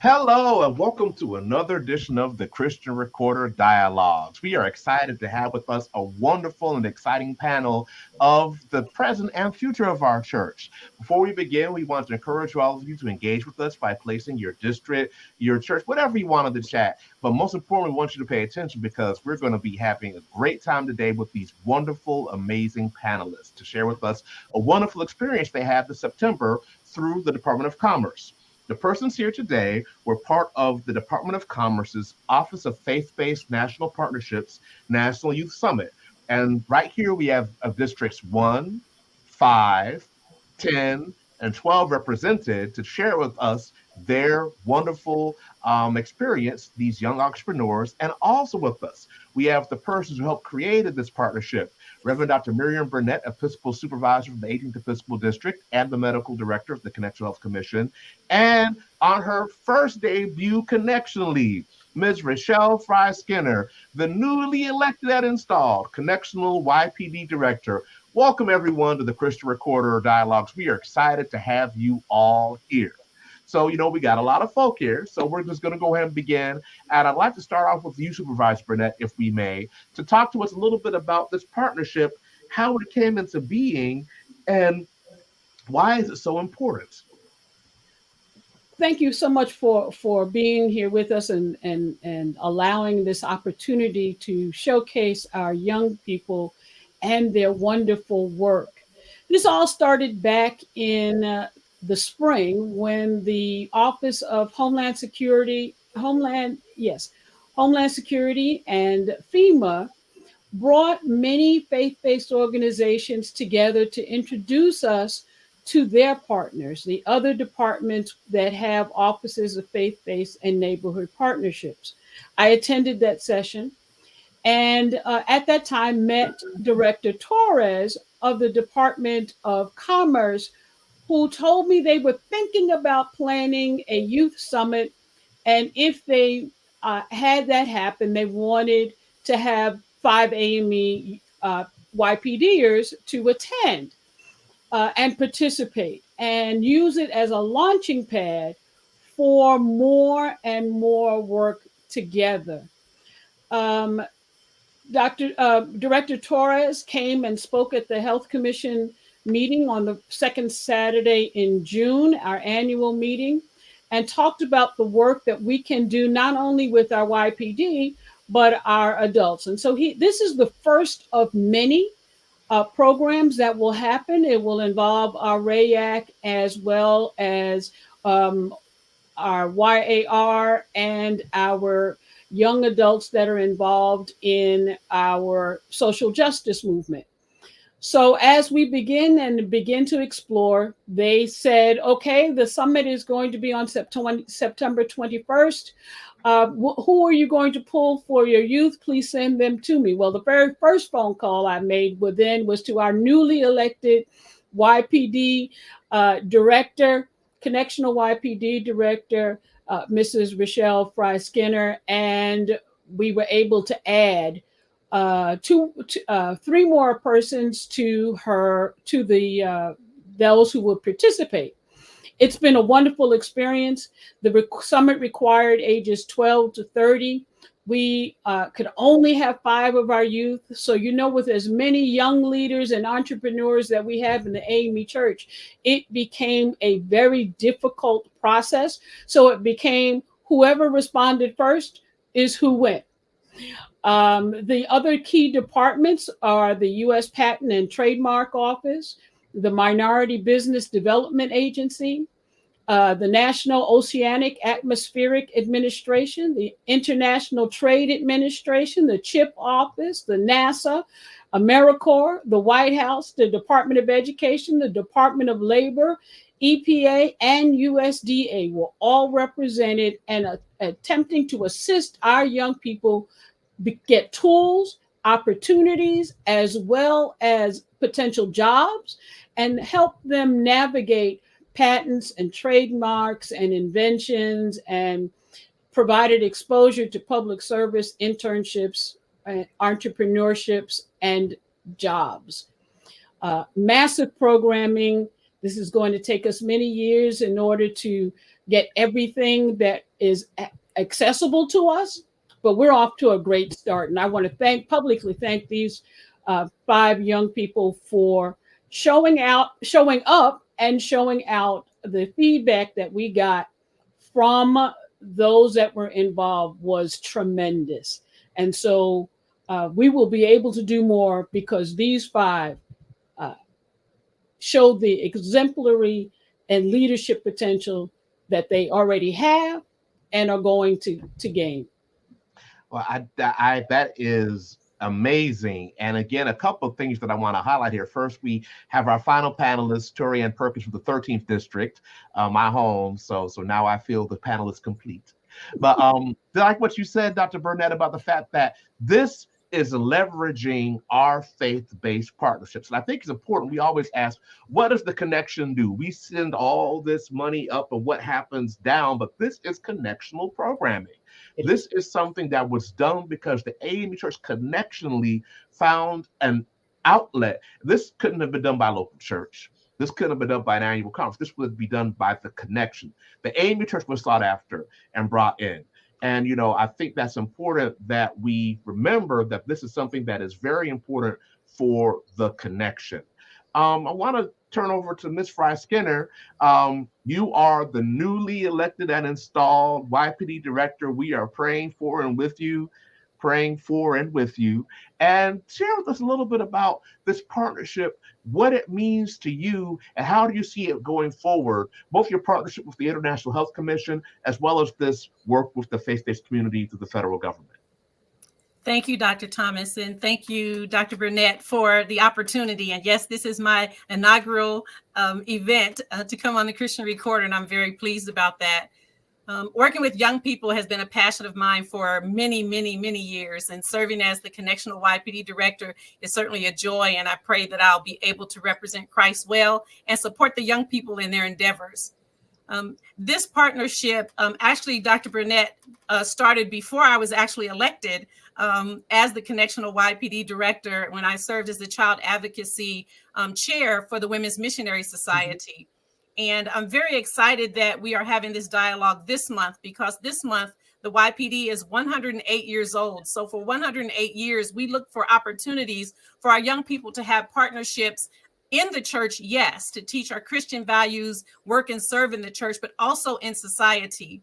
Hello, and welcome to another edition of the Christian Recorder Dialogues. We are excited to have with us a wonderful and exciting panel of the present and future of our church. Before we begin, we want to encourage all of you to engage with us by placing your district, your church, whatever you want in the chat. But most importantly, we want you to pay attention because we're going to be having a great time today with these wonderful, amazing panelists to share with us a wonderful experience they had this September through the Department of Commerce. The persons here today were part of the Department of Commerce's Office of Faith-Based National Partnerships National Youth Summit. And right here we have districts 1, 5, 10, and 12 represented to share with us their wonderful experience, these young entrepreneurs, and also with us, we have the persons who helped created this partnership. Reverend Dr. Miriam Burnett, Episcopal Supervisor of the 18th Episcopal District and the Medical Director of the Connection Health Commission. And on her first debut Connection Lead, Ms. Rochelle Fry Skinner, the newly elected and installed Connectional YPD Director. Welcome, everyone, to the Christian Recorder Dialogues. We are excited to have you all here. So, we got a lot of folk here, so we're just going to go ahead and begin. And I'd like to start off with you, Supervisor Burnett, if we may, to talk to us a little bit about this partnership, how it came into being, and why is it so important? Thank you so much for being here with us and allowing this opportunity to showcase our young people and their wonderful work. This all started back in the spring when the Office of Homeland Security, Homeland Security and FEMA brought many faith-based organizations together to introduce us to their partners, the other departments that have offices of faith-based and neighborhood partnerships. I attended that session and at that time met Director Torres of the Department of Commerce, who told me they were thinking about planning a youth summit. And if they had that happen, they wanted to have 5 AME YPDers to attend and participate and use it as a launching pad for more and more work together. Um, Director Torres came and spoke at the Health Commission meeting on the second Saturday in June, our annual meeting, and talked about the work that we can do not only with our YPD, but our adults. And so this is the first of many programs that will happen. It will involve our RAYAC as well as our YAR and our young adults that are involved in our social justice movement. So as we begin to explore, they said, okay, the summit is going to be on September 21st. Who are you going to pull for your youth? Please send them to me. Well, the very first phone call I made was to our newly elected YPD director, Connectional YPD director, Mrs. Rochelle Fry Skinner, and we were able to add three more persons to the those who would participate. It's been a wonderful experience. The summit required ages 12 to 30. We could only have 5 of our youth. So, with as many young leaders and entrepreneurs that we have in the AME Church, it became a very difficult process. So it became whoever responded first is who went. The other key departments are the U.S. Patent and Trademark Office, the Minority Business Development Agency, the National Oceanic Atmospheric Administration, the International Trade Administration, the CHIP Office, the NASA, AmeriCorps, the White House, the Department of Education, the Department of Labor, EPA, and USDA were all represented and attempting to assist our young people get tools, opportunities, as well as potential jobs, and help them navigate patents and trademarks and inventions, and provided exposure to public service, internships, entrepreneurships, and jobs. Massive programming. This is going to take us many years in order to get everything that is accessible to us, but we're off to a great start. And I want to publicly thank these 5 young people for showing up, and showing out. The feedback that we got from those that were involved was tremendous. And so we will be able to do more because these 5 uh, showed the exemplary and leadership potential that they already have and are going to gain. Well, that is amazing. And again, a couple of things that I want to highlight here. First, we have our final panelist, Torianne Perkins from the 13th District, my home. So now I feel the panel is complete. But like what you said, Dr. Burnett, about the fact that this is leveraging our faith-based partnerships. And I think it's important. We always ask, what does the connection do? We send all this money up and what happens down, but this is connectional programming. This is something that was done because the AME Church connectionally found an outlet. This couldn't have been done by a local church. This couldn't have been done by an annual conference. This would be done by the connection. The AME Church was sought after and brought in. And, I think that's important that we remember that this is something that is very important for the connection. I want to turn over to Ms. Fry Skinner. You are the newly elected and installed YPD director. We are praying for and with you. And share with us a little bit about this partnership, what it means to you, and how do you see it going forward, both your partnership with the International Health Commission, as well as this work with the faith-based community through the federal government. Thank you, Dr. Thomas, and thank you, Dr. Burnett, for the opportunity. And yes, this is my inaugural event to come on the Christian Recorder, and I'm very pleased about that. Working with young people has been a passion of mine for many, many, many years, and serving as the Connectional YPD Director is certainly a joy, and I pray that I'll be able to represent Christ well and support the young people in their endeavors. This partnership, actually, Dr. Burnett, started before I was actually elected as the Connectional YPD Director when I served as the Child Advocacy Chair for the Women's Missionary Society. Mm-hmm. And I'm very excited that we are having this dialogue this month, because this month the YPD is 108 years old. So for 108 years, we look for opportunities for our young people to have partnerships in the church, yes, to teach our Christian values, work and serve in the church, but also in society.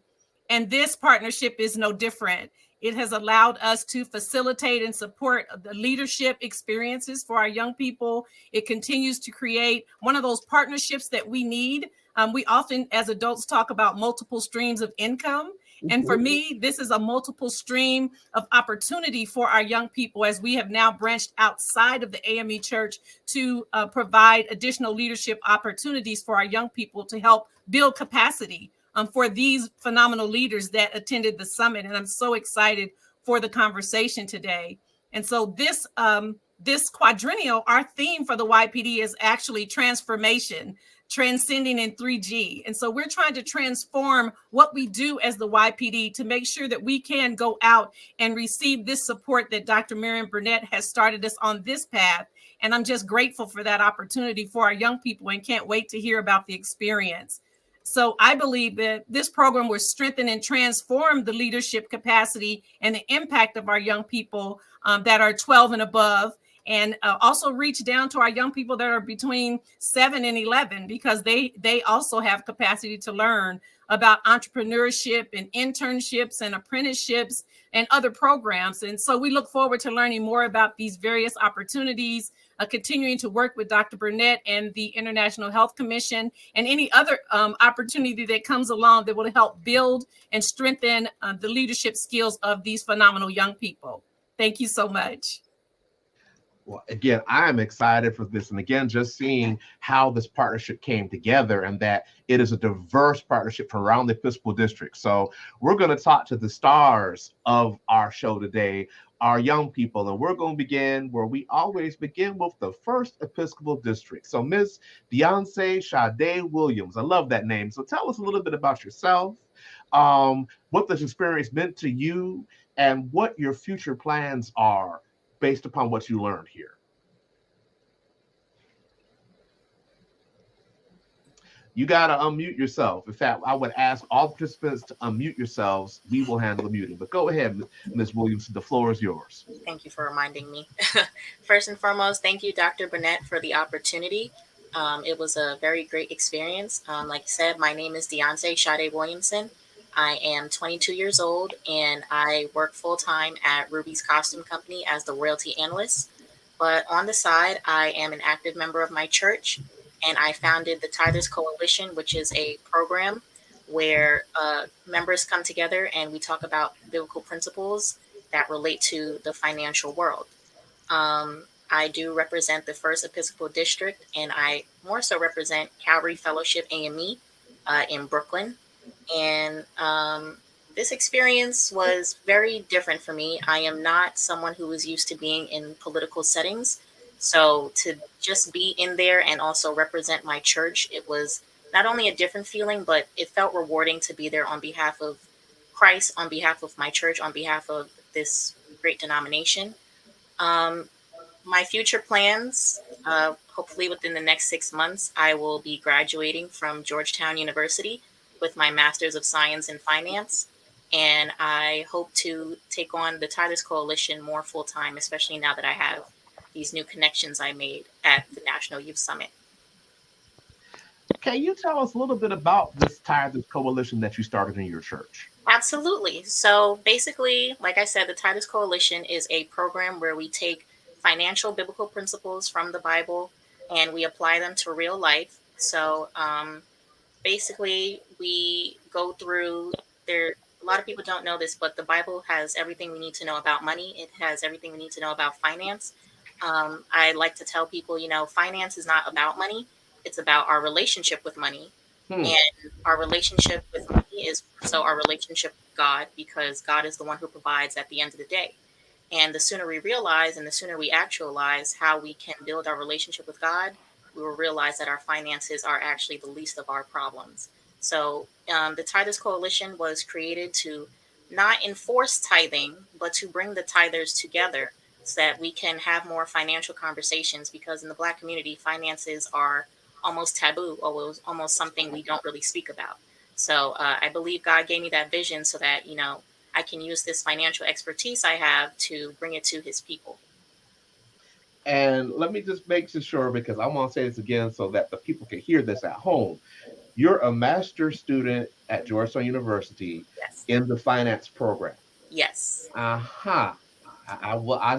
And this partnership is no different. It has allowed us to facilitate and support the leadership experiences for our young people. It continues to create one of those partnerships that we need. We often, as adults, talk about multiple streams of income. And for me, this is a multiple stream of opportunity for our young people, as we have now branched outside of the AME Church to provide additional leadership opportunities for our young people to help build capacity for these phenomenal leaders that attended the summit. And I'm so excited for the conversation today. And so this quadrennial, our theme for the YPD is actually transformation, transcending in 3G. And so we're trying to transform what we do as the YPD to make sure that we can go out and receive this support that Dr. Miriam Burnett has started us on this path. And I'm just grateful for that opportunity for our young people and can't wait to hear about the experience. So I believe that this program will strengthen and transform the leadership capacity and the impact of our young people that are 12 and above, and also reach down to our young people that are between 7 and 11, because they also have capacity to learn about entrepreneurship and internships and apprenticeships and other programs. And so we look forward to learning more about these various opportunities, continuing to work with Dr. Burnett and the International Health Commission and any other opportunity that comes along that will help build and strengthen the leadership skills of these phenomenal young people. Thank you so much. Well, again, I'm excited for this. And again, just seeing how this partnership came together and that it is a diverse partnership from around the Episcopal District. So we're going to talk to the stars of our show today, our young people. And we're going to begin where we always begin, with the 1st Episcopal District. So Ms. Beyonce Sade Williams, I love that name. So tell us a little bit about yourself, what this experience meant to you, and what your future plans are based upon what you learned here. You got to unmute yourself. In fact, I would ask all participants to unmute yourselves. We will handle the muting. But go ahead, Ms. Williamson. The floor is yours. Thank you for reminding me. First and foremost, thank you, Dr. Burnett, for the opportunity. It was a very great experience. Like you said, my name is Deontay Sade Williamson. I am 22 years old, and I work full-time at Ruby's Costume Company as the royalty analyst. But on the side, I am an active member of my church, and I founded the Tithers Coalition, which is a program where members come together and we talk about biblical principles that relate to the financial world. I do represent the First Episcopal District, and I more so represent Calvary Fellowship AME in Brooklyn. And this experience was very different for me. I am not someone who is used to being in political settings. So to just be in there and also represent my church, it was not only a different feeling, but it felt rewarding to be there on behalf of Christ, on behalf of my church, on behalf of this great denomination. My future plans, hopefully within the next 6 months, I will be graduating from Georgetown University with my Master's of Science in Finance. And I hope to take on the Tithers Coalition more full time, especially now that I have these new connections I made at the National Youth Summit. Can you tell us a little bit about this Tithers Coalition that you started in your church? Absolutely. So basically, like I said, the Tithers Coalition is a program where we take financial biblical principles from the Bible and we apply them to real life. So basically, we go through there. A lot of people don't know this, but the Bible has everything we need to know about money. It has everything we need to know about finance. I like to tell people, finance is not about money. It's about our relationship with money. And our relationship with money is so our relationship with God, because God is the one who provides at the end of the day. And the sooner we realize and the sooner we actualize how we can build our relationship with God, we will realize that our finances are actually the least of our problems. So the Tithers Coalition was created to not enforce tithing, but to bring the tithers together so that we can have more financial conversations, because in the Black community, finances are almost taboo, or almost something we don't really speak about. So I believe God gave me that vision so that, I can use this financial expertise I have to bring it to his people. And let me just make sure, because I want to say this again so that the people can hear this at home. You're a master's student at Georgetown University. Yes. In the finance program. Yes. I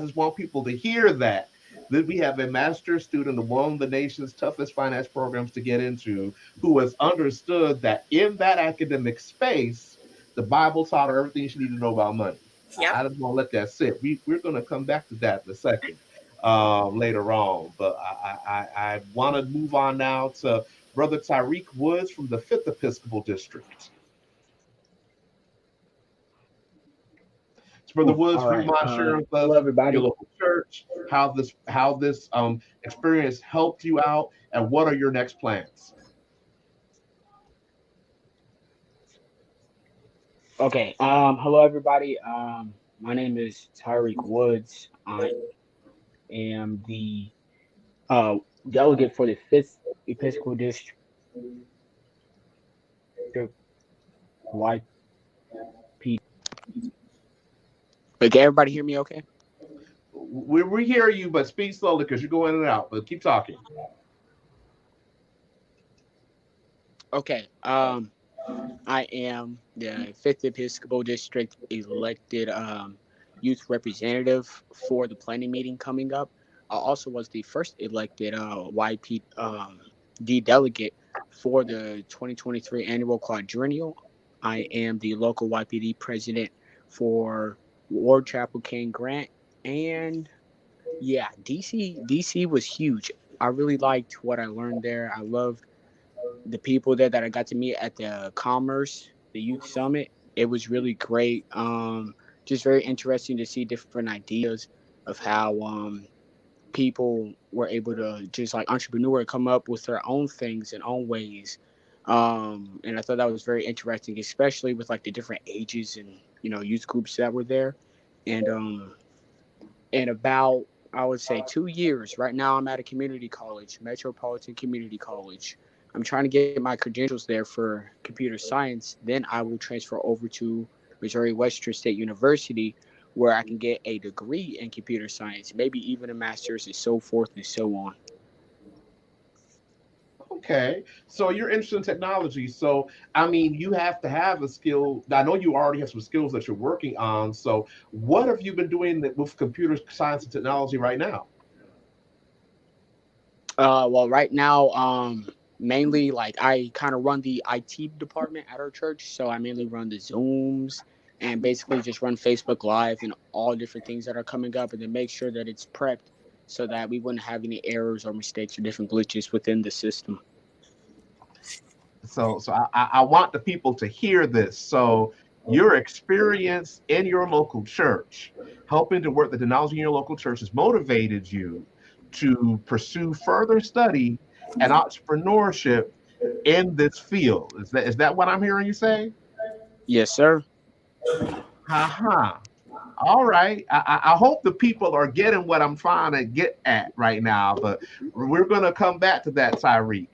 just want people to hear that we have a master's student of one of the nation's toughest finance programs to get into, who has understood that in that academic space, the Bible taught her everything she needed to know about money. Yep. I just want to let that sit. We're going to come back to that in a second later on. But I want to move on now to Brother Tyreek Woods from the 5th Episcopal District. So Brother Woods, all right. sharing with us Hello, everybody. your local church, how this experience helped you out, and what are your next plans? Okay. Hello, everybody. My name is Tyreek Woods. I am the delegate for the 5th Episcopal District YP. But can everybody hear me okay? We hear you, but speak slowly because you're going in and out, but keep talking. Okay. I am the 5th Episcopal District elected youth representative for the planning meeting coming up. I also was the first elected YPD delegate for the 2023 annual quadrennial. I am the local YPD president for Ward Chapel King Grant. And yeah, DC was huge. I really liked what I learned there. I loved the people there that I got to meet at the the Youth Summit. It was really great. Just very interesting to see different ideas of how people were able to just like entrepreneur come up with their own things and own ways. And I thought that was very interesting, especially with like the different ages and youth groups that were there. And in about, I would say, 2 years. Right now, I'm at a community college, Metropolitan Community College. I'm trying to get my credentials there for computer science. Then I will transfer over to Missouri Western State University, where I can get a degree in computer science, maybe even a master's, and so forth and so on. Okay, so you're interested in technology. So, I mean, you have to have a skill. I know you already have some skills that you're working on. So, what have you been doing with computer science and technology right now? Well, right now, mainly like I kind of run the IT department at our church, so I mainly run the Zooms and basically just run Facebook Live and all different things that are coming up, and then make sure that it's prepped so that we wouldn't have any errors or mistakes or different glitches within the system. So I want the people to hear this. So, your experience in your local church, helping to work the technology in your local church, has motivated you to pursue further study and entrepreneurship in this field. Is that what I'm hearing you say? Yes, sir. Haha. All right. I hope the people are getting what I'm trying to get at right now, but we're going to come back to that, Tyreek.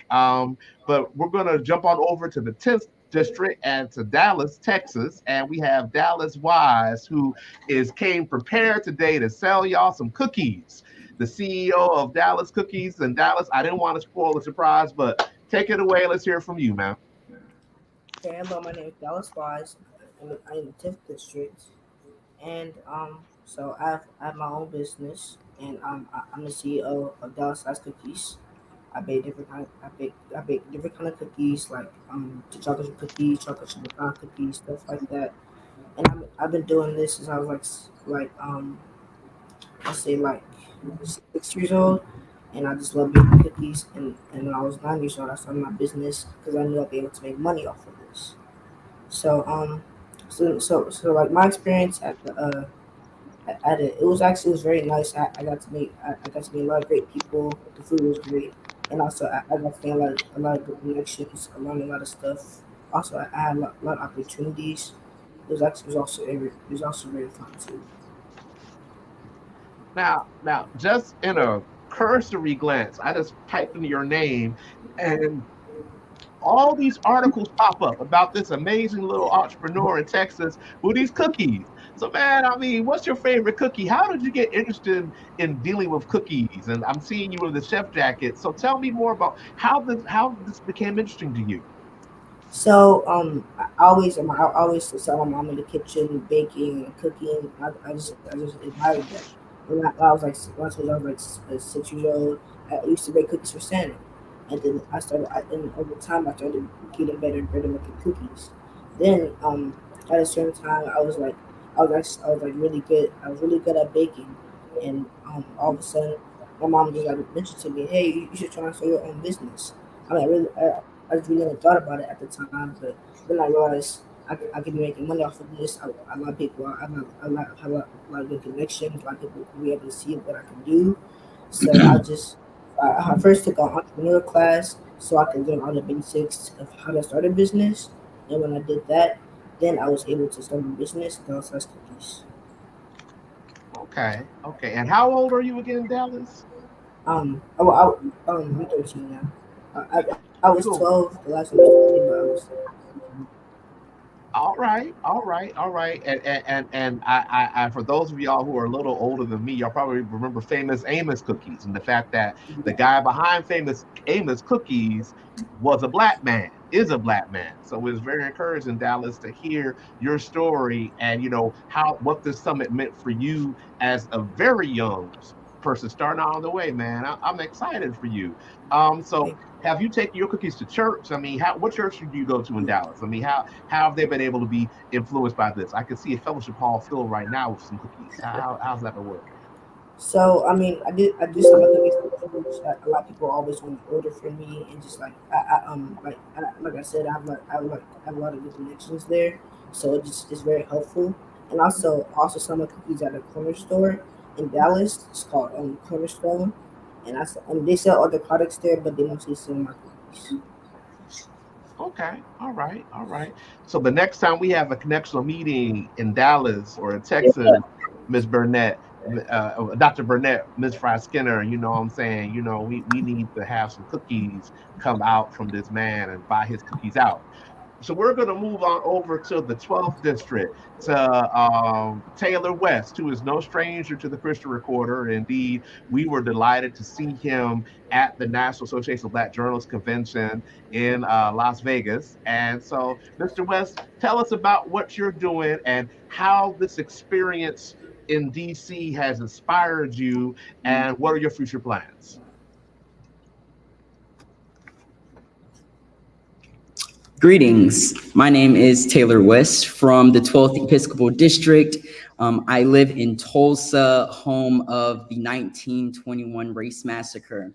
But we're going to jump on over to the 10th district and to Dallas, Texas, and we have Dallas Wise, who came prepared today to sell y'all some cookies. The CEO of Dallas Cookies in Dallas. I didn't want to spoil the surprise, but take it away. Let's hear from you, man. Okay, hello, my name is Dallas Wise. I'm in the 10th district, and so I have my own business, and I'm the CEO of Dallas Wise Cookies. I bake different kind of cookies, like the chocolate chip cookies, chocolate chip pecan cookies, stuff like that. And I've been doing this since I was I say like 6 years old, and I just love baking cookies. And when I was 9 years old, I started my business because I knew I'd be able to make money off of this. So so like my experience at it, it was very nice. I got to meet a lot of great people. The food was great, and also I got to make a lot of good connections. I learned a lot of stuff. Also, I had a lot of opportunities. It was also very fun too. Now, just in a cursory glance, I just typed in your name, and all these articles pop up about this amazing little entrepreneur in Texas with these cookies. So, man, I mean, what's your favorite cookie? How did you get interested in dealing with cookies? And I'm seeing you in the chef jacket. So, tell me more about how this became interesting to you. So I always saw my mom in the kitchen baking and cooking. I just admired that. When I was like once when I was like 6 years old, I used to bake cookies for Santa, and then and over time I started getting better and better making cookies. Then at a certain time I was like really good. I was really good at baking, and all of a sudden my mom just like mentioned to me, "Hey, you should try and start your own business." I mean, I just really never thought about it at the time, but then I realized I could be making money off of this. A lot of people, have a lot of good connections. A lot of people will be able to see what I can do. So I first took an entrepreneur class so I could learn all the basics of how to start a business. And when I did that, then I was able to start my business, Dallas Ice Cookies. Okay, okay. And how old are you again, Dallas? I'm 13 now. I was Cool. 12 the last time I was 13, but I was. All right, all right, all right. And for those of y'all who are a little older than me, y'all probably remember famous Amos cookies and the fact that the guy behind famous Amos cookies was a black man, is a black man. So it was very encouraging, Dallas, to hear your story and how what this summit meant for you as a very young person starting out on the way, man. I'm excited for you. So have you taken your cookies to church? I mean, what church do you go to in Dallas? I mean, how have they been able to be influenced by this? I can see a fellowship hall filled right now with some cookies. How's that been working? So I mean, I do sell my cookies to church. A lot of people always want to order from me, and just like I said, I have a lot of good connections there, so it's very helpful. And also sell my cookies at a corner store in Dallas. It's called Cornerstone, and they sell other products there, but they mostly sell my cookies. Okay, all right, all right. So the next time we have a connectional meeting in Dallas or in Texas, Miss Burnett, Dr. Burnett, Ms. Fry Skinner, you know what I'm saying? We need to have some cookies come out from this man and buy his cookies out. So we're going to move on over to the 12th district to Taylor West, who is no stranger to the Christian Recorder. Indeed, we were delighted to see him at the National Association of Black Journalists Convention in Las Vegas. And so, Mr. West, tell us about what you're doing and how this experience in DC has inspired you, and what are your future plans? Greetings. My name is Taylor West from the 12th Episcopal District. I live in Tulsa, home of the 1921 Race Massacre.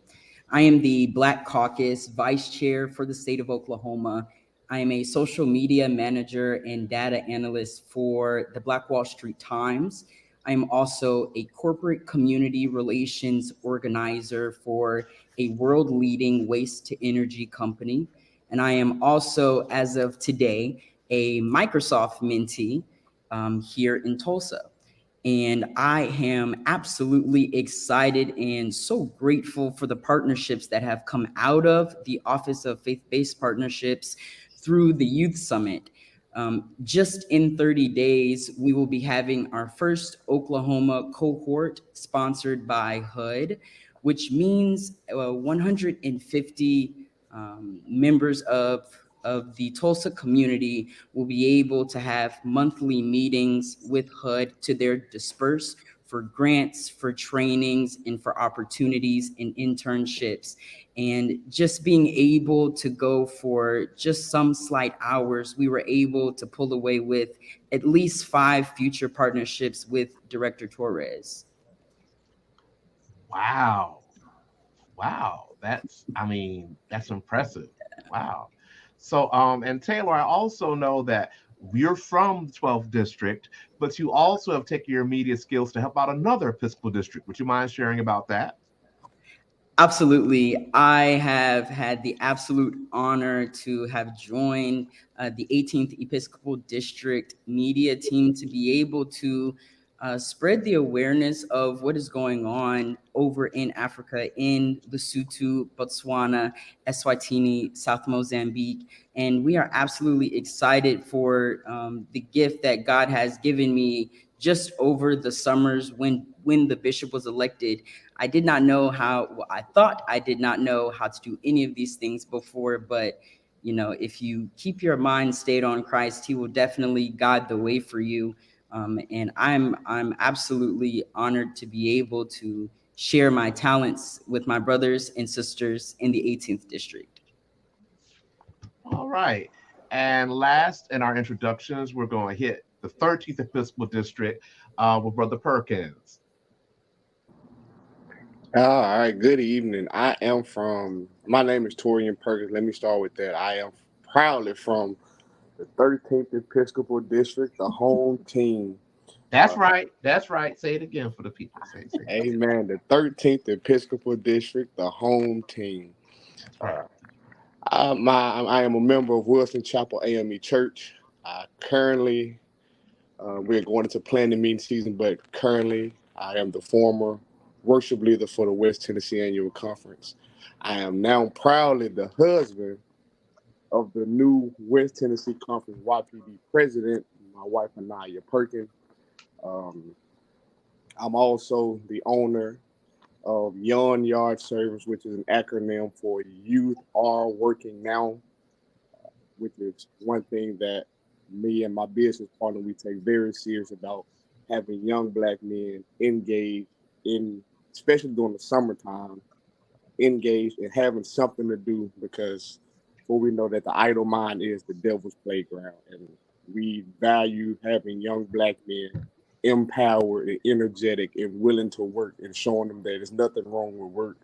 I am the Black Caucus Vice Chair for the state of Oklahoma. I am a social media manager and data analyst for the Black Wall Street Times. I am also a corporate community relations organizer for a world-leading waste-to-energy company. And I am also, as of today, a Microsoft mentee here in Tulsa. And I am absolutely excited and so grateful for the partnerships that have come out of the Office of Faith-Based Partnerships through the Youth Summit. Just in 30 days, we will be having our first Oklahoma cohort sponsored by HUD, which means 150 members of the Tulsa community will be able to have monthly meetings with HUD to their disperse for grants, for trainings, and for opportunities and internships. And just being able to go for just some slight hours, we were able to pull away with at least 5 future partnerships with Director Torres. Wow. That's impressive. Wow. So, and Taylor, I also know that you're from the 12th district, but you also have taken your media skills to help out another Episcopal district. Would you mind sharing about that? Absolutely. I have had the absolute honor to have joined the 18th Episcopal District media team to be able to spread the awareness of what is going on over in Africa, in Lesotho, Botswana, Eswatini, South Mozambique. And we are absolutely excited for the gift that God has given me just over the summers when the bishop was elected. I did not know I thought I did not know how to do any of these things before, but if you keep your mind stayed on Christ, he will definitely guide the way for you. And I'm absolutely honored to be able to share my talents with my brothers and sisters in the 18th district. All right. And last in our introductions, we're going to hit the 13th Episcopal District with Brother Perkins. All right, good evening. My name is Torian Perkins. Let me start with that. I am proudly from the 13th Episcopal District, the home team. That's right. Say it again for the people. Say it. Amen. The 13th Episcopal District, the home team. I am a member of Wilson Chapel AME Church. Currently, we're going into planning meeting season, but currently I am the former worship leader for the West Tennessee Annual Conference. I am now proudly the husband of the new West Tennessee Conference YPD president, my wife, Anaya Perkins. I'm also the owner of Young Yard Service, which is an acronym for Youth Are Working Now, which is one thing that me and my business partner, we take very serious about having young Black men engaged in, especially during the summertime, engaged and having something to do, because for we know that the idle mind is the devil's playground, and we value having young Black men empowered and energetic and willing to work, and showing them that there's nothing wrong with work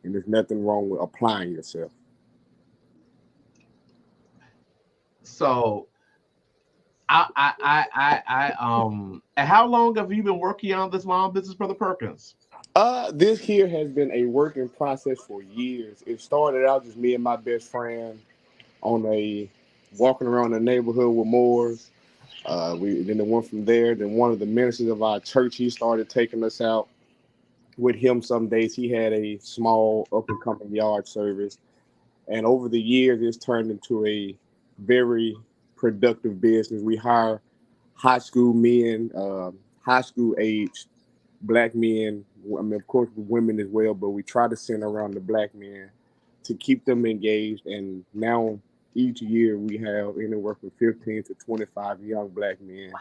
and there's nothing wrong with applying yourself. So and how long have you been working on this mom business, Brother Perkins? This here has been a working process for years. It started out just me and my best friend on a walking around the neighborhood with Moors, Then it went from there. Then one of the ministers of our church, he started taking us out with him some days. He had a small up and coming yard service. And over the years, it's turned into a very productive business. We hire high school men, high school age black men. I mean, of course, women as well, but we try to center around the black men to keep them engaged. And now each year we have anywhere from 15 to 25 young black men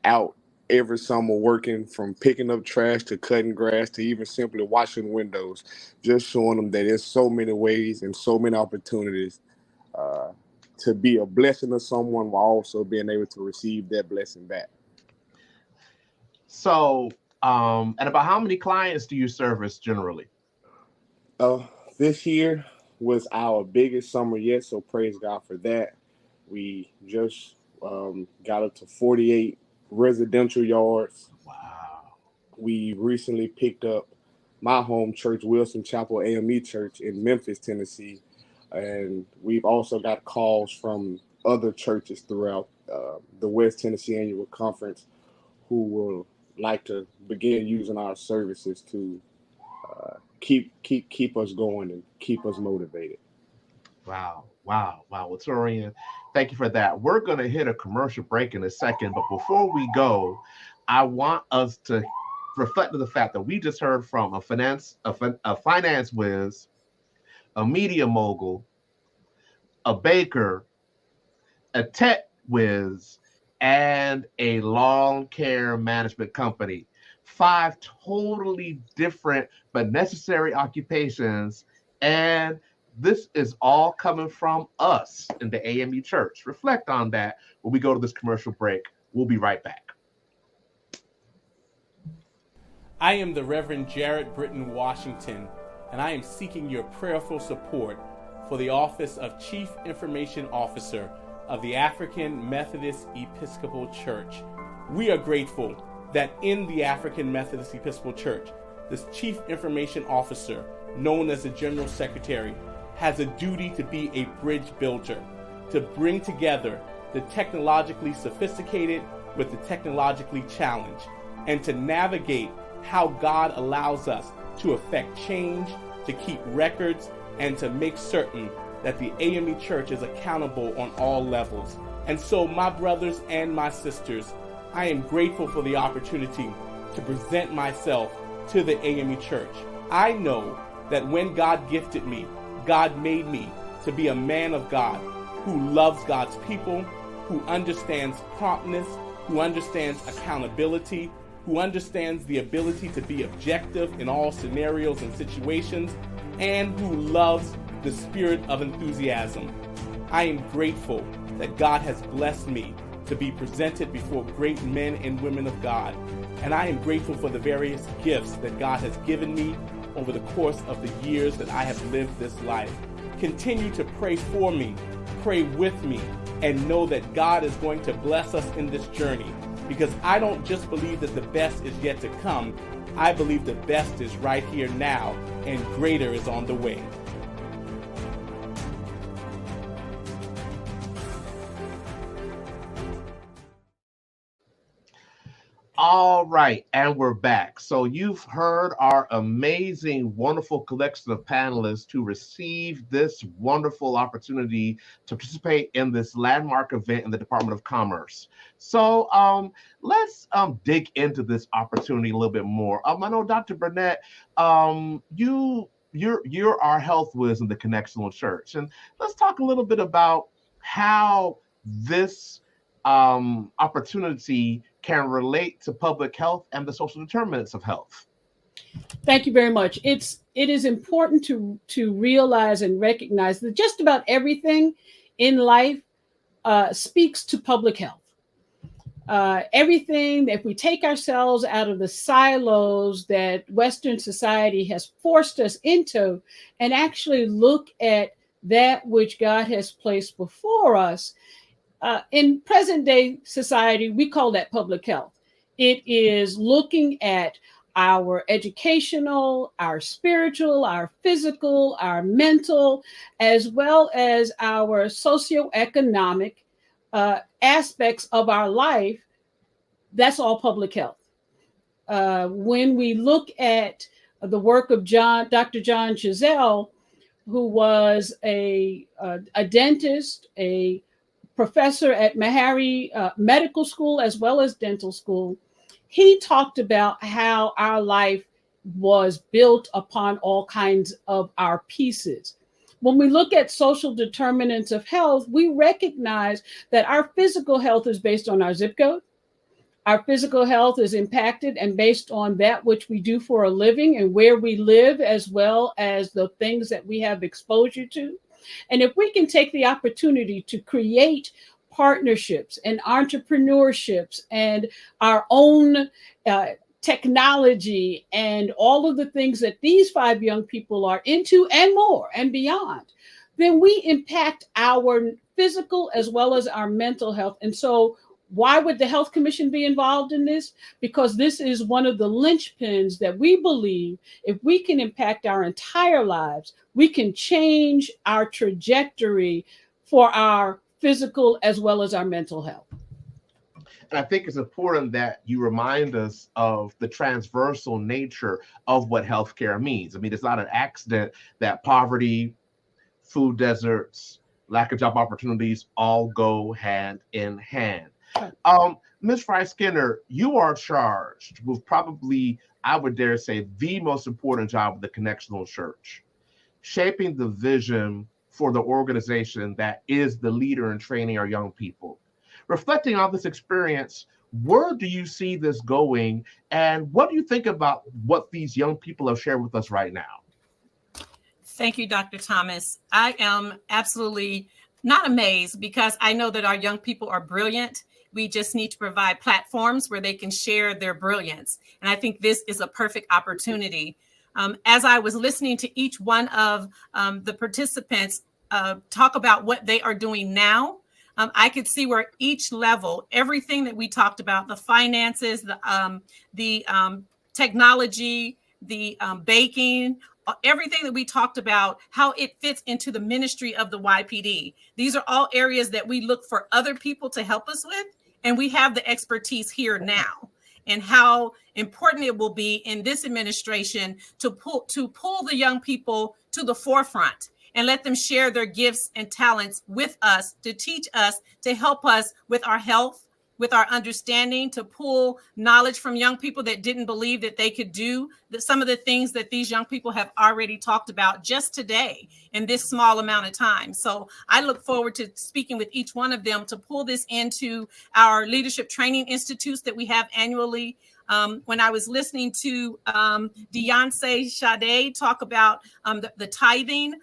out every summer working, from picking up trash to cutting grass to even simply washing windows, just showing them that there's so many ways and so many opportunities to be a blessing to someone while also being able to receive that blessing back. So, and about how many clients do you service generally? This year was our biggest summer yet, so praise God for that. We just got up to 48 residential yards. Wow. We recently picked up my home church, Wilson Chapel AME Church in Memphis, Tennessee. And we've also got calls from other churches throughout the West Tennessee Annual Conference who will like to begin using our services to keep us going and keep us motivated. Wow. Well, Torian, thank you for that. We're going to hit a commercial break in a second, but before we go, I want us to reflect on the fact that we just heard from a finance whiz, a media mogul, a baker, a tech whiz, and a lawn care management company. 5 totally different but necessary occupations, and this is all coming from us in the AME Church. Reflect on that when we go to this commercial break. We'll be right back. I am the Reverend Jared Britton Washington, and I am seeking your prayerful support for the office of Chief Information Officer of the African Methodist Episcopal Church. We are grateful that in the African Methodist Episcopal Church, this Chief Information Officer, known as the General Secretary, has a duty to be a bridge builder, to bring together the technologically sophisticated with the technologically challenged, and to navigate how God allows us to affect change, to keep records, and to make certain that the AME Church is accountable on all levels. And so, my brothers and my sisters, I am grateful for the opportunity to present myself to the AME Church. I know that when God gifted me, God made me to be a man of God who loves God's people, who understands promptness, who understands accountability, who understands the ability to be objective in all scenarios and situations, and who loves the spirit of enthusiasm. I am grateful that God has blessed me to be presented before great men and women of God, and I am grateful for the various gifts that God has given me over the course of the years that I have lived this life. Continue to pray for me, pray with me, and know that God is going to bless us in this journey, because I don't just believe that the best is yet to come. I believe the best is right here now, and greater is on the way. All right, and we're back. So you've heard our amazing, wonderful collection of panelists who received this wonderful opportunity to participate in this landmark event in the Department of Commerce. So let's dig into this opportunity a little bit more. I know, Dr. Burnett, you're our health whiz in the Connectional Church, and let's talk a little bit about how this opportunity can relate to public health and the social determinants of health. Thank you very much. It is important to realize and recognize that just about everything in life speaks to public health. Everything, if we take ourselves out of the silos that Western society has forced us into and actually look at that which God has placed before us, in present day society, we call that public health. It is looking at our educational, our spiritual, our physical, our mental, as well as our socioeconomic aspects of our life, that's all public health. When we look at the work of Dr. John Chazelle, who was a dentist, a professor at Meharry Medical School as well as dental school, he talked about how our life was built upon all kinds of our pieces. When we look at social determinants of health, we recognize that our physical health is based on our zip code. Our physical health is impacted and based on that which we do for a living and where we live, as well as the things that we have exposure to. And if we can take the opportunity to create partnerships and entrepreneurships and our own technology and all of the things that these 5 young people are into and more and beyond, then we impact our physical as well as our mental health. And so why would the Health Commission be involved in this? Because this is one of the linchpins that we believe if we can impact our entire lives, we can change our trajectory for our physical as well as our mental health. And I think it's important that you remind us of the transversal nature of what healthcare means. I mean, it's not an accident that poverty, food deserts, lack of job opportunities all go hand in hand. Ms. Fry-Skinner, you are charged with probably, I would dare say, the most important job of the Connectional Church, shaping the vision for the organization that is the leader in training our young people. Reflecting on this experience, where do you see this going, and what do you think about what these young people have shared with us right now? Thank you, Dr. Thomas. I am absolutely not amazed because I know that our young people are brilliant. We just need to provide platforms where they can share their brilliance. And I think this is a perfect opportunity. As I was listening to each one of the participants talk about what they are doing now, I could see where each level, everything that we talked about, the finances, the technology, the baking, everything that we talked about, how it fits into the ministry of the YPD. These are all areas that we look for other people to help us with. And we have the expertise here now, and how important it will be in this administration to pull the young people to the forefront and let them share their gifts and talents with us, to teach us, to help us with our health, with our understanding, to pull knowledge from young people that didn't believe that they could do some of the things that these young people have already talked about just today in this small amount of time. So I look forward to speaking with each one of them to pull this into our leadership training institutes that we have annually. When I was listening to Deontay Sade talk about the tithing,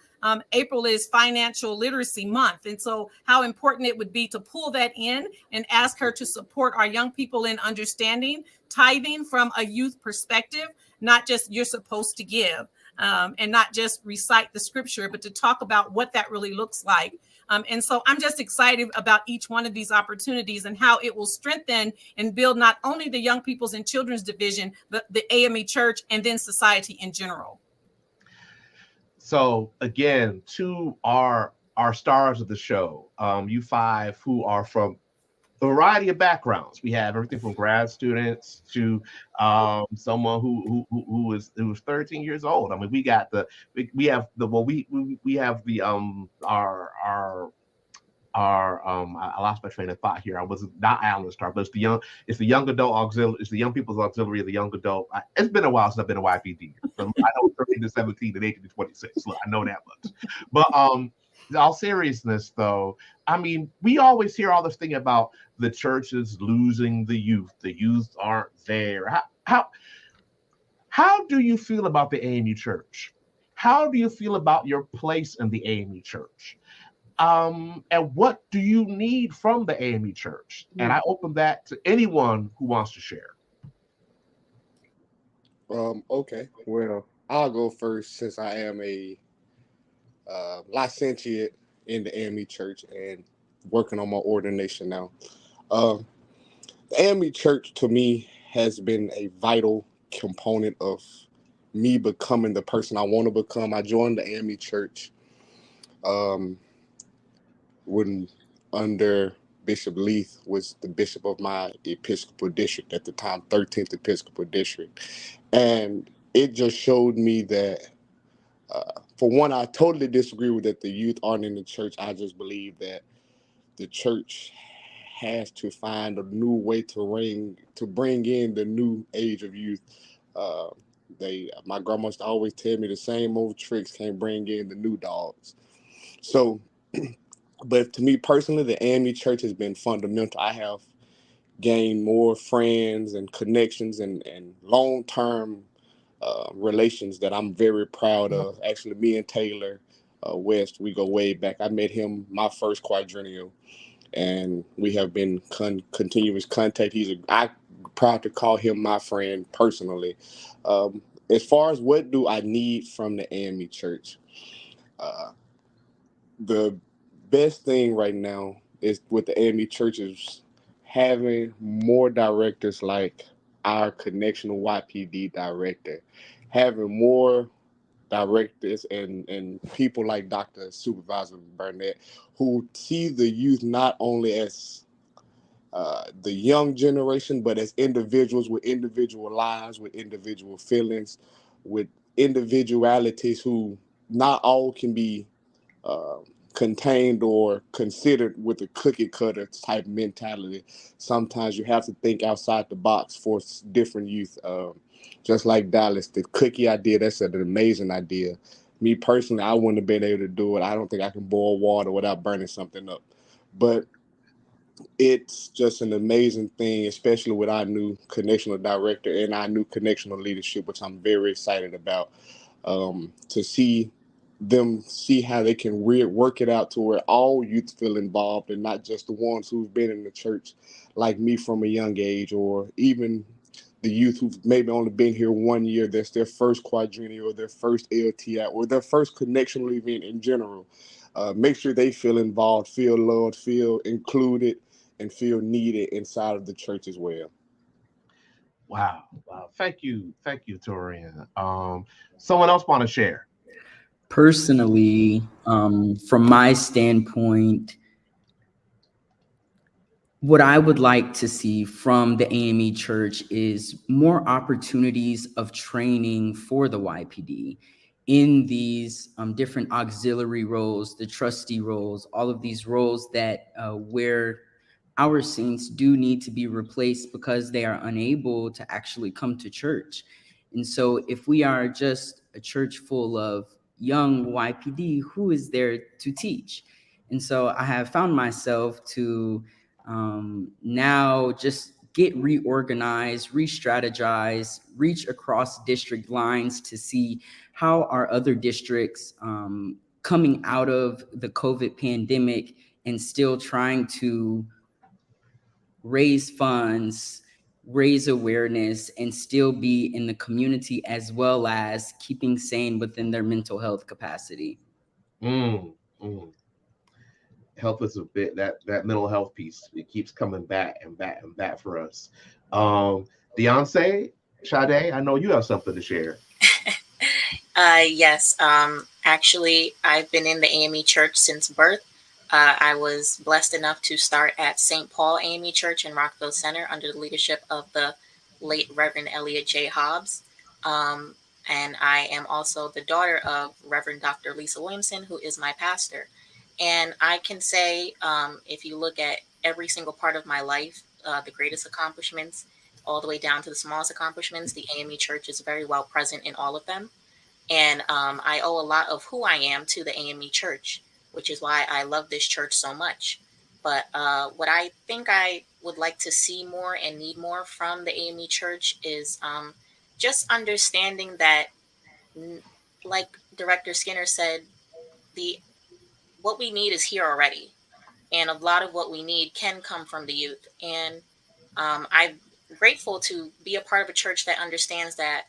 April is Financial Literacy Month. And so how important it would be to pull that in and ask her to support our young people in understanding tithing from a youth perspective, not just you're supposed to give and not just recite the scripture, but to talk about what that really looks like. And so I'm just excited about each one of these opportunities and how it will strengthen and build not only the Young People's and Children's Division, but the AME Church and then society in general. So again, to our stars of the show, you 5 who are from a variety of backgrounds. We have everything from grad students to someone who was 13 years old. I mean, we have the I lost my train of thought here. I was not Island Star, but it's the young adult auxiliary, it's the young people's auxiliary of the young adult. It's been a while since I've been a YPD. I know 13 to 17 and 18 to 26. So I know that much. But in all seriousness, though, I mean, we always hear all this thing about the churches losing the youth. The youth aren't there. How do you feel about the AME Church? How do you feel about your place in the AME Church? And what do you need from the AME Church? And I open that to anyone who wants to share. Okay, well, I'll go first since I am a licentiate in the AME Church and working on my ordination now. The AME Church to me has been a vital component of me becoming the person I want to become. I joined the AME Church when under Bishop Leith was the bishop of my Episcopal district at the time, 13th Episcopal district. And it just showed me that, for one, I totally disagree with that the youth aren't in the church. I just believe that the church has to find a new way to bring in the new age of youth. Uh, my grandma used to always tell me the same old tricks can't bring in the new dogs. So, but to me personally, the AME Church has been fundamental. I have gained more friends and connections and long-term relations that I'm very proud of. Actually, me and Taylor West, we go way back. I met him my first quadrennial, and we have been continuous contact. I'm proud to call him my friend personally. As far as what do I need from the AME Church, uh, the best thing right now is with the AME Church is having more directors like our connectional YPD director, having more directors and people like Dr. Supervisor Burnett who see the youth not only as the young generation, but as individuals with individual lives, with individual feelings, with individualities who not all can be uh, contained or considered with a cookie cutter type mentality. Sometimes you have to think outside the box for different youth. Just like Dallas, the cookie idea, that's an amazing idea. Me personally, I wouldn't have been able to do it. I don't think I can boil water without burning something up. But it's just an amazing thing, especially with our new connectional director and our new connectional leadership, which I'm very excited about, to see how they can work it out to where all youth feel involved and not just the ones who've been in the church like me from a young age, or even the youth who've maybe only been here 1 year. That's their first quadrennial or their first LTI or their first connectional event in general. Make sure they feel involved, feel loved, feel included, and feel needed inside of the church as well. Wow. Wow. Thank you, Torian. Someone else want to share? Personally, from my standpoint, what I would like to see from the AME Church is more opportunities of training for the YPD in these different auxiliary roles, the trustee roles, all of these roles that where our saints do need to be replaced because they are unable to actually come to church. And so if we are just a church full of young YPD, who is there to teach? And so I have found myself to now just get reorganized, re-strategize, reach across district lines to see how our other districts coming out of the COVID pandemic and still trying to raise funds, raise awareness, and still be in the community as well as keeping sane within their mental health capacity. Mm, mm. Health is a bit that mental health piece. It keeps coming back and back and back for us. Beyonce, Sade, I know you have something to share. Yes. Actually, I've been in the AME Church since birth. I was blessed enough to start at St. Paul AME Church in Rockville Center under the leadership of the late Reverend Elliot J. Hobbs. And I am also the daughter of Reverend Dr. Lisa Williamson, who is my pastor. And I can say, if you look at every single part of my life, the greatest accomplishments, all the way down to the smallest accomplishments, the AME Church is very well present in all of them. And I owe a lot of who I am to the AME Church, which is why I love this church so much. But what I think I would like to see more and need more from the AME Church is just understanding that, like Director Skinner said, what we need is here already. And a lot of what we need can come from the youth. And I'm grateful to be a part of a church that understands that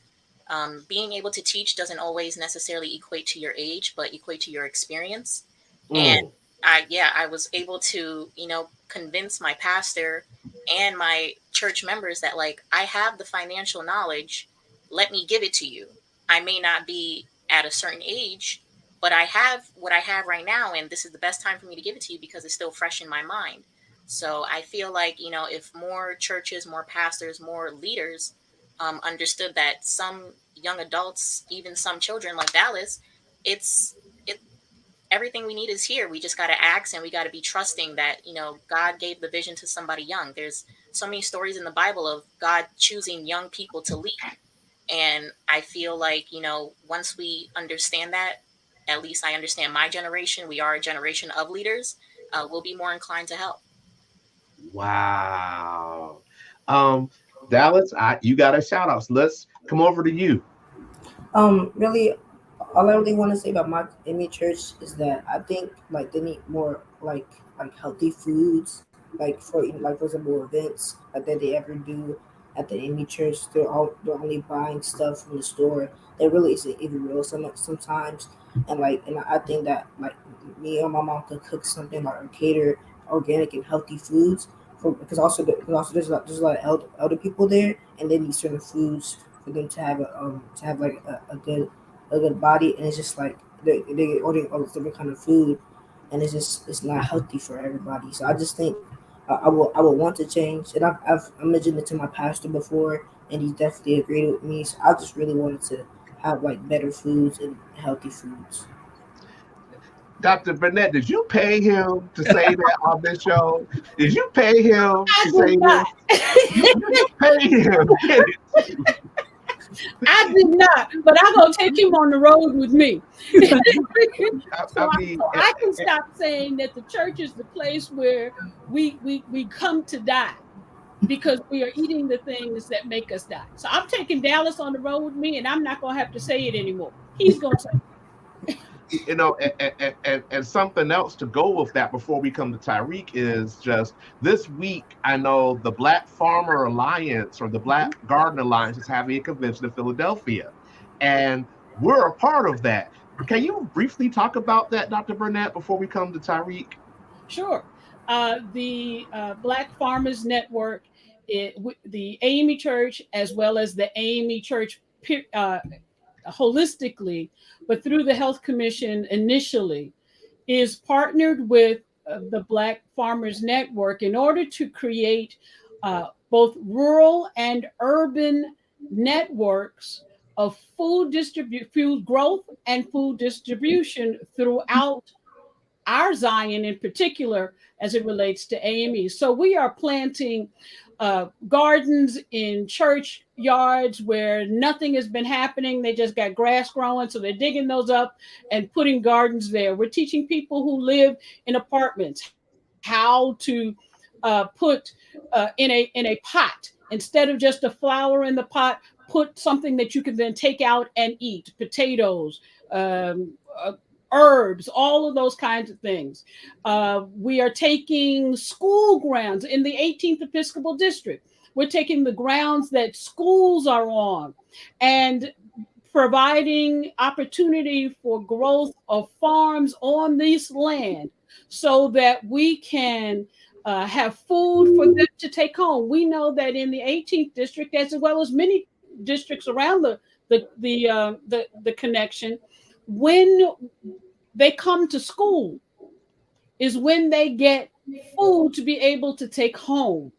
being able to teach doesn't always necessarily equate to your age, but equate to your experience. And Mm, I was able to, convince my pastor and my church members that, like, I have the financial knowledge. Let me give it to you. I may not be at a certain age, but I have what I have right now, and this is the best time for me to give it to you because it's still fresh in my mind. So I feel like, if more churches, more pastors, more leaders understood that some young adults, even some children like Dallas, it's it everything we need is here. We just got to ask, and we got to be trusting that, God gave the vision to somebody young. There's so many stories in the Bible of God choosing young people to lead. And I feel like, once we understand that, at least I understand my generation, we are a generation of leaders, we'll be more inclined to help. Wow. Um, Dallas, you got a shout out. So let's come over to you. Really, all I really want to say about my AME Church is that I think like they need more like healthy foods, like for example events like that they ever do at the AME Church. They're only buying stuff from the store. That really isn't even real sometimes, and I think that like me and my mom could cook something like or cater organic and healthy foods. Because also there's a lot of elder people there, and they need certain foods for them to have like a good body, and it's just like they ordering all this different kind of food, and it's not healthy for everybody. So I just think I will want to change, and I've mentioned it to my pastor before, and he definitely agreed with me. So I just really wanted to have like better foods and healthy foods. Dr. Burnett, did you pay him to say that on this show? Did you pay him I to did say not. this? You pay him. I did not, but I'm gonna take him on the road with me. I mean, So I can stop saying that the church is the place where we come to die because we are eating the things that make us die. So I'm taking Dallas on the road with me, and I'm not gonna have to say it anymore. He's gonna say, and something else to go with that before we come to Tyreek is just this week. I know the Black Farmer Alliance or the Black Garden Alliance is having a convention in Philadelphia, and we're a part of that. Can you briefly talk about that, Dr. Burnett, before we come to Tyreek? sure. The Black Farmers Network, the AME Church, as well as the AME Church holistically, but through the Health Commission initially, is partnered with the Black Farmers Network in order to create both rural and urban networks of food growth and food distribution throughout our Zion in particular as it relates to AME. So we are planting gardens in church yards where nothing has been happening. They just got grass growing. So they're digging those up and putting gardens there. We're teaching people who live in apartments how to put in a pot, instead of just a flower in the pot, put something that you can then take out and eat, potatoes, um, uh, herbs, all of those kinds of things. We are taking school grounds in the 18th Episcopal District. We're taking the grounds that schools are on and providing opportunity for growth of farms on this land so that we can have food for them to take home. We know that in the 18th district, as well as many districts around the connection, when they come to school is when they get food to be able to take home.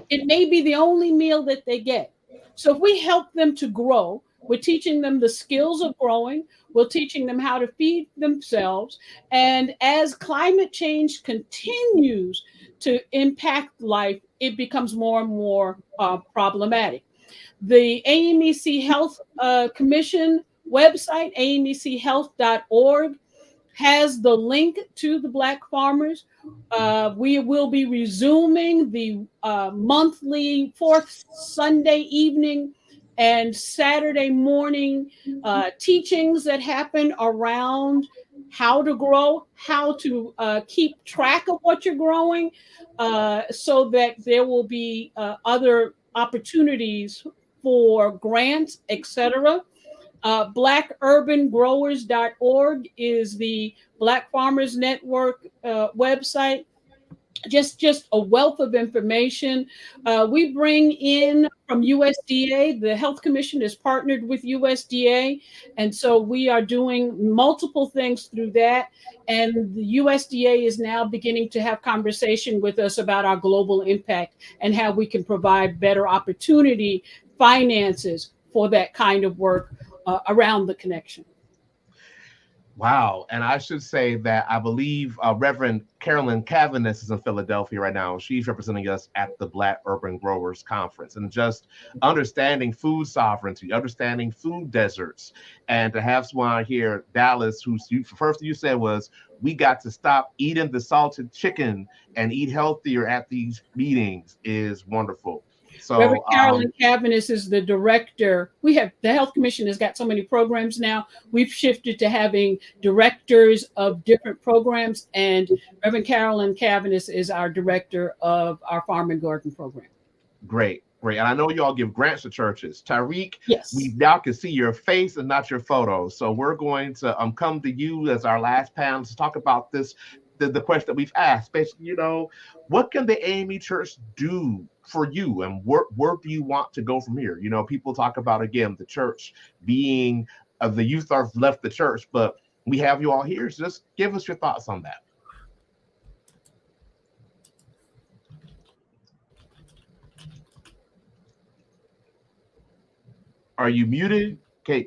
It may be the only meal that they get. So if we help them to grow, we're teaching them the skills of growing, we're teaching them how to feed themselves. And as climate change continues to impact life, it becomes more and more problematic. The AMEC Health Commission website, amechealth.org, has the link to the Black Farmers. We will be resuming the monthly fourth Sunday evening and Saturday morning teachings that happen around how to grow, how to keep track of what you're growing, so that there will be other opportunities for grants, etc. BlackUrbanGrowers.org is the Black Farmers Network website. just a wealth of information. We bring in from USDA. The Health Commission is partnered with USDA, and so we are doing multiple things through that. And the USDA is now beginning to have conversation with us about our global impact and how we can provide better opportunity, finances for that kind of work around the connection. Wow. And I should say that I believe Reverend Carolyn Cavanis is in Philadelphia right now. She's representing us at the Black Urban Growers Conference, and just understanding food sovereignty, understanding food deserts, and to have someone here, Dallas, who's first thing you said was, we got to stop eating the salted chicken and eat healthier at these meetings is wonderful. Reverend So, Carolyn Cavanis is the director. We have the Health Commission has got so many programs now. We've shifted to having directors of different programs, and Reverend Carolyn Cavanis is our director of our farm and garden program. great, great. And I know you all give grants to churches. Tariq, Yes. we now can see your face and not your photo. So we're going to come to you as our last panel to talk about this, the question that we've asked. Basically, what can the AME Church do for you, and where do you want to go from here? People talk about, again, the church being the youth have left the church, but we have you all here. So just give us your thoughts on that. Are you muted? Okay,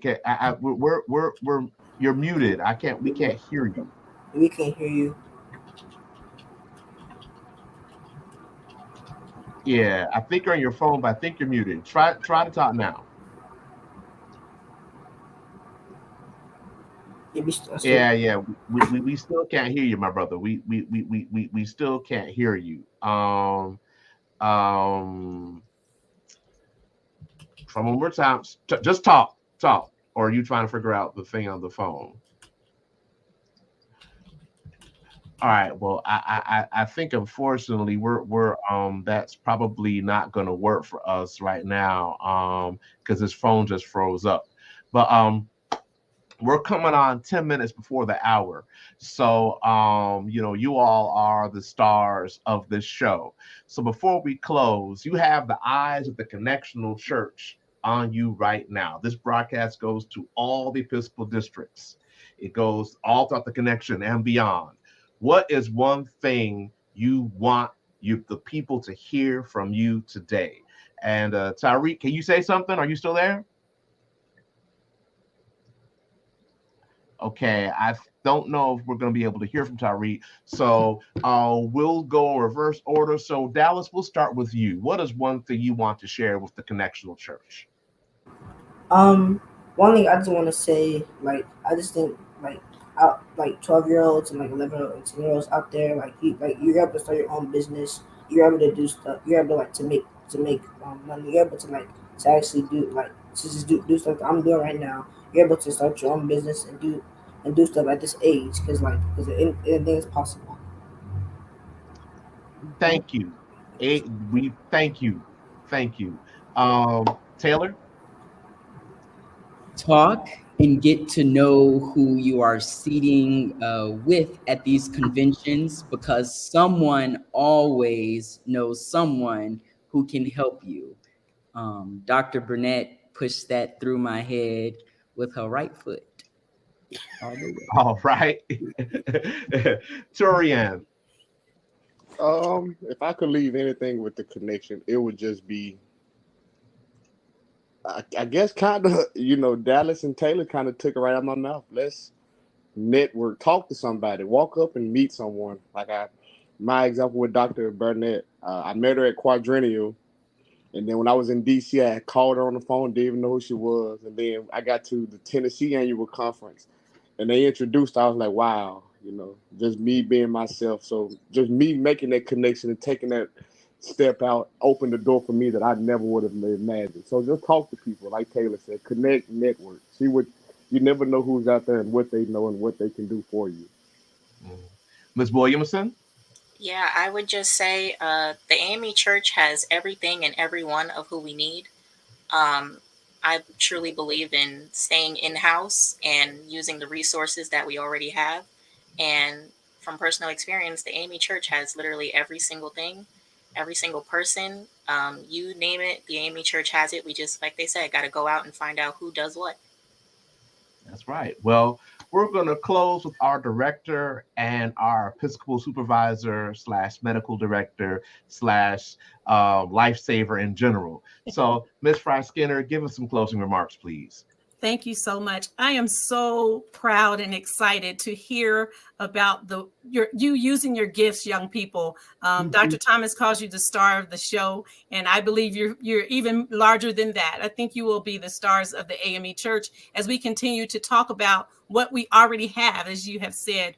you're muted. We can't hear you. We can hear you. Yeah, I think you're on your phone, but I think you're muted. Try to talk now. Yeah. We still can't hear you, my brother. We still can't hear you. Try one more time. Just talk. Or are you trying to figure out the thing on the phone? All right. Well, I think unfortunately we're that's probably not going to work for us right now because his phone just froze up. But we're coming on 10 minutes before the hour. So you all are the stars of this show. So before we close, you have the eyes of the Connectional Church on you right now. This broadcast goes to all the Episcopal districts. It goes all throughout the connection and beyond. What is one thing you want the people to hear from you today? And Tariq, can you say something? Are you still there? Okay, I don't know if we're going to be able to hear from Tariq. So we'll go reverse order. So Dallas, we'll start with you. What is one thing you want to share with the Connectional Church? One thing I just want to say, I just think, out 12-year-olds and 11 and 10-year-olds out there, you're able to start your own business. You're able to do stuff. You're able to make money. You're able to actually do stuff that I'm doing right now. You're able to start your own business and do stuff at this age because anything is possible. Thank you. We thank you. Taylor? Talk and get to know who you are seating with at these conventions, because someone always knows someone who can help you. Dr. Burnett pushed that through my head with her right foot. All right. Turian. If I could leave anything with the connection, it would just be, I guess, kind of, Dallas and Taylor kind of took it right out of my mouth. Let's network, talk to somebody, walk up and meet someone. My example with Dr. Burnett, I met her at Quadrennial, and then when I was in DC, I called her on the phone, didn't even know who she was, and then I got to the Tennessee annual conference, and they introduced her. I was like, wow, just me being myself. So just me making that connection and taking that step out opened the door for me that I never would have imagined. So just talk to people, like Taylor said, connect, network, see what you never know who's out there and what they know and what they can do for you. Ms. Williamson? Yeah, I would just say the AME Church has everything and everyone of who we need. I truly believe in staying in-house and using the resources that we already have. And from personal experience, the AME Church has literally every single thing, every single person. You name it, the AME Church has it. We just, like they said, got to go out and find out who does what. That's right. Well, we're going to close with our director and our Episcopal supervisor / medical director / lifesaver in general. So, Ms. Fry Skinner, give us some closing remarks, please. Thank you so much. I am so proud and excited to hear about you using your gifts, young people. Dr. Thomas calls you the star of the show, and I believe you're even larger than that. I think you will be the stars of the AME Church as we continue to talk about what we already have, as you have said.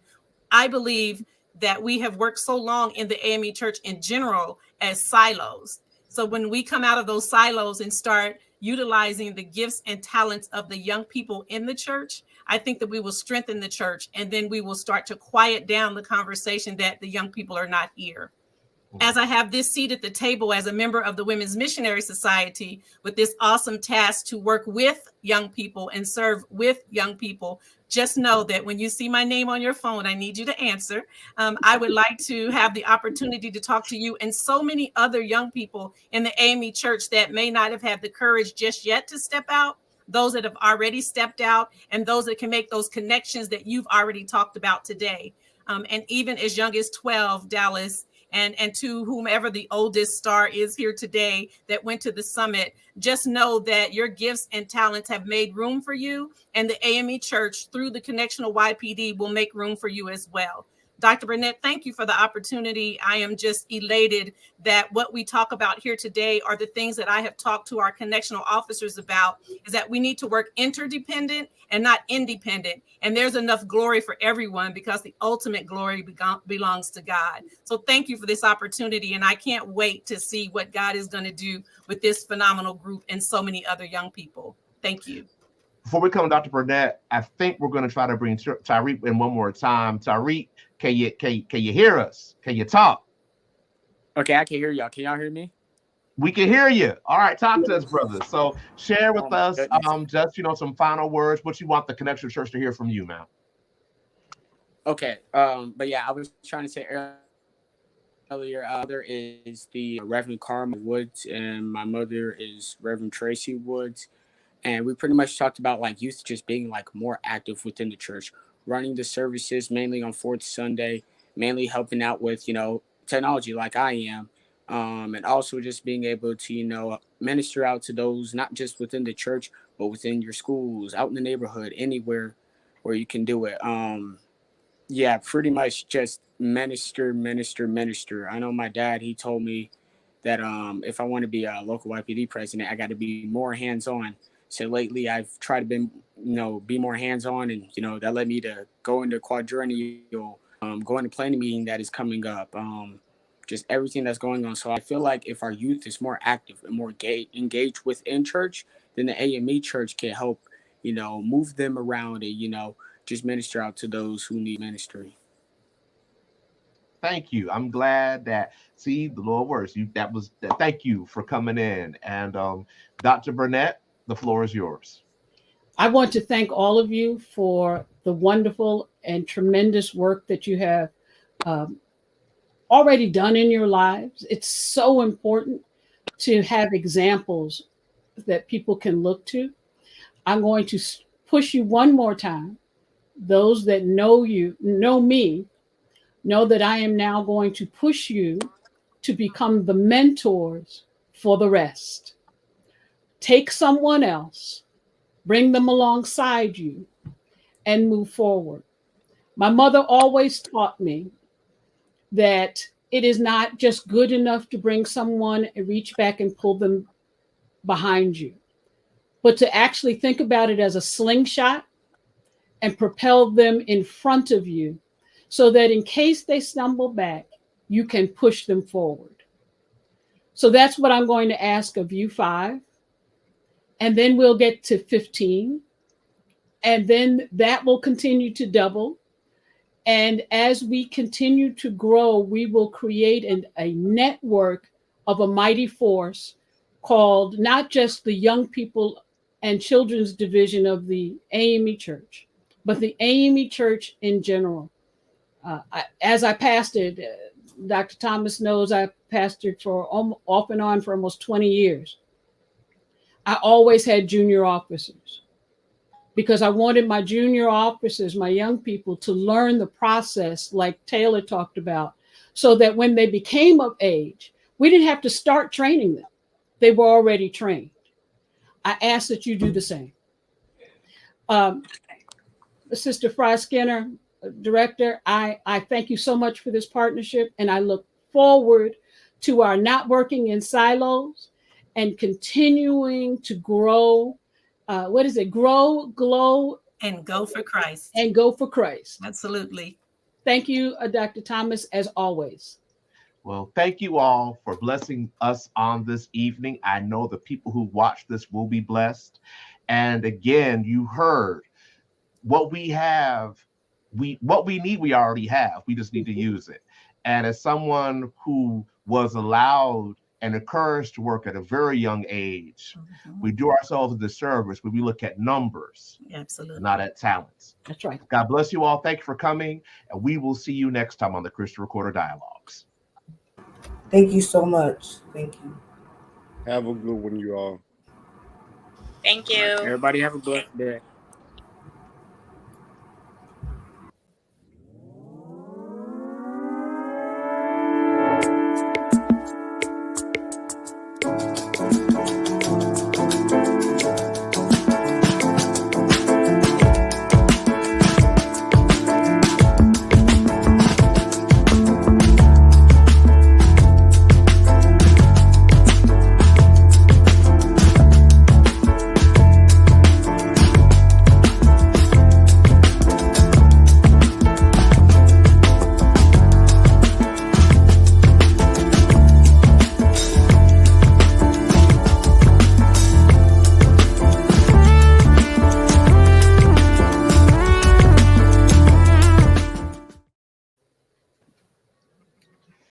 I believe that we have worked so long in the AME Church in general as silos. So when we come out of those silos and start utilizing the gifts and talents of the young people in the church, I think that we will strengthen the church, and then we will start to quiet down the conversation that the young people are not here. As I have this seat at the table as a member of the Women's Missionary Society with this awesome task to work with young people and serve with young people, just know that when you see my name on your phone, I need you to answer. I would like to have the opportunity to talk to you and so many other young people in the AME Church that may not have had the courage just yet to step out, those that have already stepped out, and those that can make those connections that you've already talked about today. And even as young as 12, Dallas, and to whomever the oldest star is here today that went to the summit, just know that your gifts and talents have made room for you, and the AME Church through the Connectional YPD will make room for you as well. Dr. Burnett, thank you for the opportunity. I am just elated that what we talk about here today are the things that I have talked to our connectional officers about, is that we need to work interdependent and not independent. And there's enough glory for everyone because the ultimate glory belongs to God. So thank you for this opportunity. And I can't wait to see what God is going to do with this phenomenal group and so many other young people. Thank you. Before we come to Dr. Burnett, I think we're going to try to bring Tyreek in one more time. Tyreek, can you hear us? Can you talk? Okay, I can hear y'all. Can y'all hear me? We can hear you. All right, talk to us, brother. So share with us just some final words, what you want the Connection Church to hear from you, man. Okay, but yeah, I was trying to say earlier, mother is the Reverend Carmen Woods, and my mother is Reverend Tracy Woods. And we pretty much talked about like youth just being like more active within the church, running the services mainly on fourth Sunday, mainly helping out with, technology like I am. And also just being able to, minister out to those, not just within the church, but within your schools, out in the neighborhood, anywhere where you can do it. Yeah, pretty much just minister. I know my dad, he told me that if I want to be a local YPD president, I got to be more hands-on. So lately I've tried to be more hands-on, and, that led me to go into quadrennial, going to planning meeting that is coming up, just everything that's going on. So I feel like if our youth is more active and more engaged within church, then the AME Church can help, move them around and, just minister out to those who need ministry. Thank you. I'm glad that, the Lord works. Thank you for coming in. And Dr. Burnett, the floor is yours. I want to thank all of you for the wonderful and tremendous work that you have already done in your lives. It's so important to have examples that people can look to. I'm going to push you one more time. Those that know me, know that I am now going to push you to become the mentors for the rest. Take someone else, bring them alongside you, and move forward. My mother always taught me that it is not just good enough to bring someone and reach back and pull them behind you, but to actually think about it as a slingshot and propel them in front of you so that in case they stumble back, you can push them forward. So that's what I'm going to ask of you 5. And then we'll get to 15. And then that will continue to double. And as we continue to grow, we will create a network of a mighty force called not just the Young People and Children's Division of the AME Church, but the AME Church in general. As I pastored, Dr. Thomas knows I pastored for off and on for almost 20 years. I always had junior officers because I wanted my junior officers, my young people, to learn the process like Taylor talked about, so that when they became of age, we didn't have to start training them. They were already trained. I ask that you do the same. Sister Fry Skinner, Director, I thank you so much for this partnership, and I look forward to our not working in silos and continuing to grow. What is it? Grow, glow, and go for Christ. And go for Christ. Absolutely. Thank you, Dr. Thomas, as always. Well, thank you all for blessing us on this evening. I know the people who watch this will be blessed. And again, you heard what we have, what we need, we already have. We just need to use it. And as someone who was allowed and encouraged to work at a very young age, we do ourselves a disservice when we look at numbers, absolutely, not at talents. That's right. God bless you all. Thank you for coming. And we will see you next time on the Christian Recorder Dialogues. Thank you so much. Thank you. Have a good one, you all. Thank you. Everybody have a blessed day.